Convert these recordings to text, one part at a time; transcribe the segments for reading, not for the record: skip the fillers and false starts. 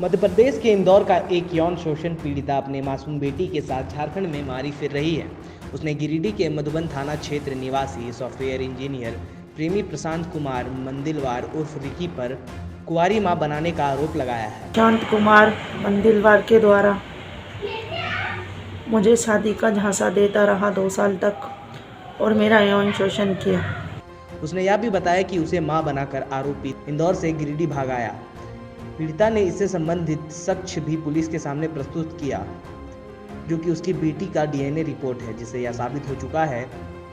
मध्य प्रदेश के इंदौर का एक यौन शोषण पीड़िता अपने मासूम बेटी के साथ झारखंड में मारी फिर रही है। उसने गिरिडीह के मधुबन थाना क्षेत्र निवासी सॉफ्टवेयर इंजीनियर प्रेमी प्रशांत कुमार मंदिलवार उर्फ रिकी पर कुंवारी मां बनाने का आरोप लगाया है। शांत कुमार मंदिलवार के द्वारा मुझे शादी का झांसा देता रहा 2 साल तक और मेरा यौन शोषण किया। उसने यह भी बताया कि उसे मां बनाकर आरोपी इंदौर से गिरिडीह भाग आया। पीड़िता ने इससे संबंधित साक्ष्य भी पुलिस के सामने प्रस्तुत किया, जो कि उसकी बेटी का डीएनए रिपोर्ट है, जिससे यह साबित हो चुका है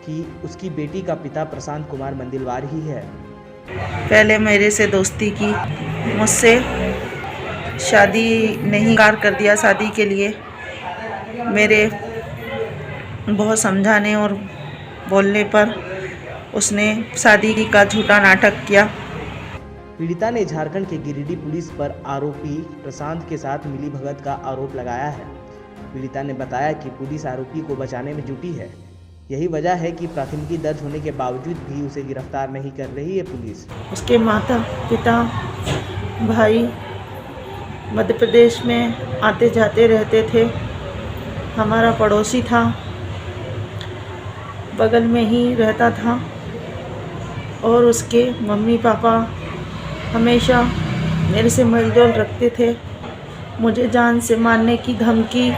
कि उसकी बेटी का पिता प्रशांत कुमार मंदिलवार ही है। पहले मेरे से दोस्ती की, मुझसे शादी नहीं इनकार कर दिया। शादी के लिए मेरे बहुत समझाने और बोलने पर उसने शादी का झूठा नाटक किया। पीड़िता ने झारखंड के गिरिडीह पुलिस पर आरोपी प्रशांत के साथ मिलीभगत का आरोप लगाया है। पीड़िता ने बताया कि पुलिस आरोपी को बचाने में जुटी है। यही वजह है कि प्राथमिकी दर्ज होने के बावजूद भी उसे गिरफ्तार नहीं कर रही है पुलिस। उसके माता पिता भाई मध्य प्रदेश में आते जाते रहते थे। हमारा पड़ोसी था, बगल में ही रहता था और उसके मम्मी पापा हमेशा मेरे से मेलजोल रखते थे। मुझे जान से मारने की धमकी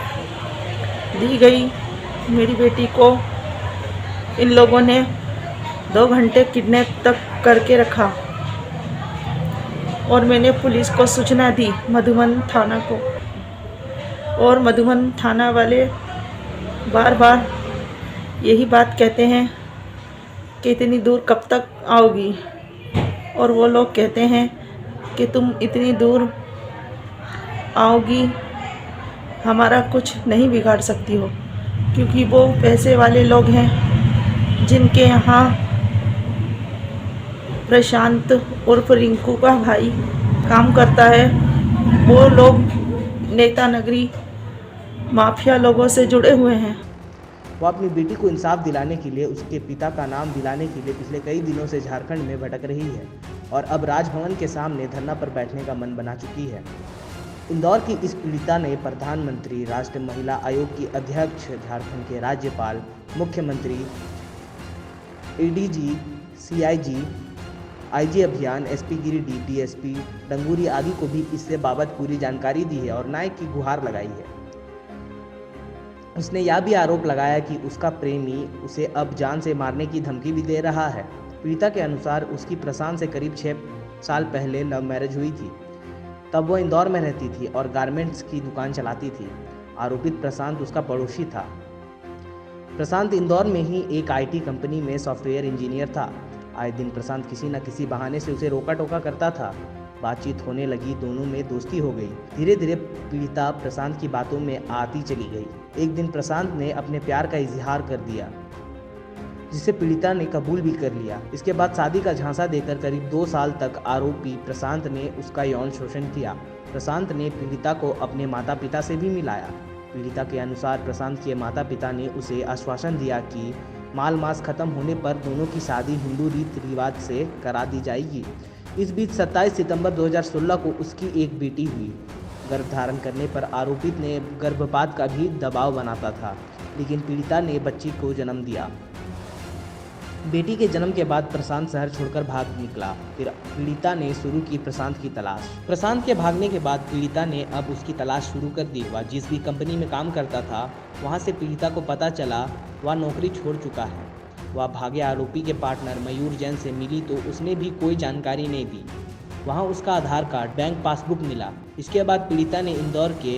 दी गई। मेरी बेटी को इन लोगों ने 2 घंटे किडनैप तक करके रखा और मैंने पुलिस को सूचना दी, मधुबन थाना को। और मधुबन थाना वाले बार बार यही बात कहते हैं कि इतनी दूर कब तक आओगी, और वो लोग कहते हैं कि तुम इतनी दूर आओगी, हमारा कुछ नहीं बिगाड़ सकती हो, क्योंकि वो पैसे वाले लोग हैं जिनके यहाँ प्रशांत उर्फ रिंकू का भाई काम करता है। वो लोग नेता नगरी माफिया लोगों से जुड़े हुए हैं। वो अपनी बेटी को इंसाफ दिलाने के लिए, उसके पिता का नाम दिलाने के लिए पिछले कई दिनों से झारखंड में भटक रही है और अब राजभवन के सामने धरना पर बैठने का मन बना चुकी है। इंदौर की इस पीड़िता ने प्रधानमंत्री, राष्ट्रीय महिला आयोग की अध्यक्ष, झारखंड के राज्यपाल, मुख्यमंत्री, एडीजी, सीआईजी, आईजी अभियान, एसपी गिरिडीह, डीएसपी डंगूरी आदि को भी इससे बाबत पूरी जानकारी दी है और न्याय की गुहार लगाई है। उसने यह भी आरोप लगाया कि उसका प्रेमी उसे अब जान से मारने की धमकी भी दे रहा है। पीड़िता के अनुसार उसकी प्रशांत से करीब 6 साल पहले लव मैरिज हुई थी। तब वो इंदौर में रहती थी और गारमेंट्स की दुकान चलाती थी। आरोपित प्रशांत उसका पड़ोसी था। प्रशांत इंदौर में ही एक आईटी कंपनी में सॉफ्टवेयर इंजीनियर था। आए दिन प्रशांत किसी न किसी बहाने से उसे रोका टोका करता था। बातचीत होने लगी, दोनों में दोस्ती हो गई। धीरे धीरे पीड़िता प्रशांत की बातों में आती चली गई। एक दिन प्रशांत ने अपने प्यार का इजहार कर दिया, जिसे पीड़िता ने कबूल भी कर लिया। इसके बाद शादी का झांसा देकर करीब 2 साल तक आरोपी प्रशांत ने उसका यौन शोषण किया। प्रशांत ने पीड़िता को अपने माता पिता से भी मिलाया। पीड़िता के अनुसार प्रशांत के माता पिता ने उसे आश्वासन दिया कि माल मास खत्म होने पर दोनों की शादी हिंदू रीति रिवाज से करा दी जाएगी। इस बीच 27 सितंबर 2016 को उसकी एक बेटी हुई। गर्भ धारण करने पर आरोपित ने गर्भपात का भी दबाव बनाता था, लेकिन पीड़िता ने बच्ची को जन्म दिया। बेटी के जन्म के बाद प्रशांत शहर छोड़कर भाग निकला। फिर पीड़िता ने शुरू की प्रशांत की तलाश। प्रशांत के भागने के बाद पीड़िता ने अब उसकी तलाश शुरू कर दी। वह जिस भी कंपनी में काम करता था, वहां से पीड़िता को पता चला वह नौकरी छोड़ चुका है। वह भागे आरोपी के पार्टनर मयूर जैन से मिली तो उसने भी कोई जानकारी नहीं दी। वहां उसका आधार कार्ड, बैंक पासबुक मिला। इसके बाद पीड़िता ने इंदौर के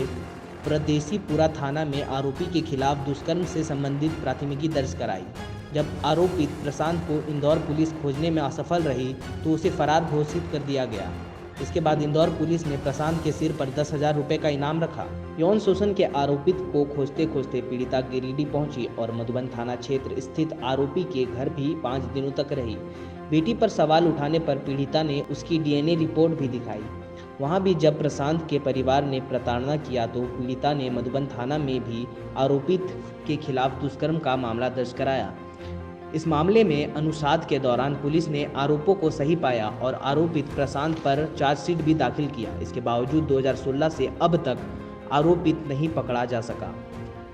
प्रदेशीपुरा थाना में आरोपी के खिलाफ दुष्कर्म से संबंधित प्राथमिकी दर्ज कराई। जब आरोपित प्रशांत को इंदौर पुलिस खोजने में असफल रही तो उसे फरार घोषित कर दिया गया। इसके बाद इंदौर पुलिस ने प्रशांत के सिर पर 10,000 रुपये का इनाम रखा। यौन शोषण के आरोपित को खोजते खोजते पीड़िता गिरिडीह पहुंची और मधुबन थाना क्षेत्र स्थित आरोपी के घर भी 5 दिनों तक रही। बेटी पर सवाल उठाने पर पीड़िता ने उसकी डीएनए रिपोर्ट भी दिखाई। वहां भी जब प्रशांत के परिवार ने प्रताड़ना किया तो पीड़िता ने मधुबन थाना में भी आरोपित के खिलाफ दुष्कर्म का मामला दर्ज कराया। इस मामले में अनुसाध के दौरान पुलिस ने आरोपों को सही पाया और आरोपित प्रशांत पर चार्जशीट भी दाखिल किया। इसके बावजूद 2016 से अब तक आरोपित नहीं पकड़ा जा सका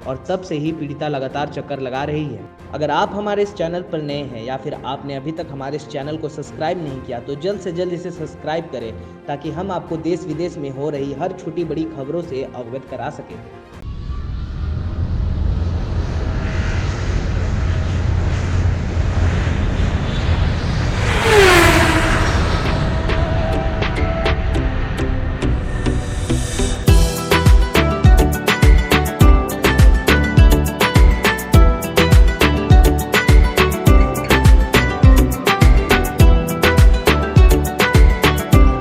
और तब से ही पीड़िता लगातार चक्कर लगा रही है। अगर आप हमारे इस चैनल पर नए हैं या फिर आपने अभी तक हमारे इस चैनल को सब्सक्राइब नहीं किया तो जल्द से जल्द इसे सब्सक्राइब करें ताकि हम आपको देश विदेश में हो रही हर छोटी बड़ी खबरों से अवगत करा सकें।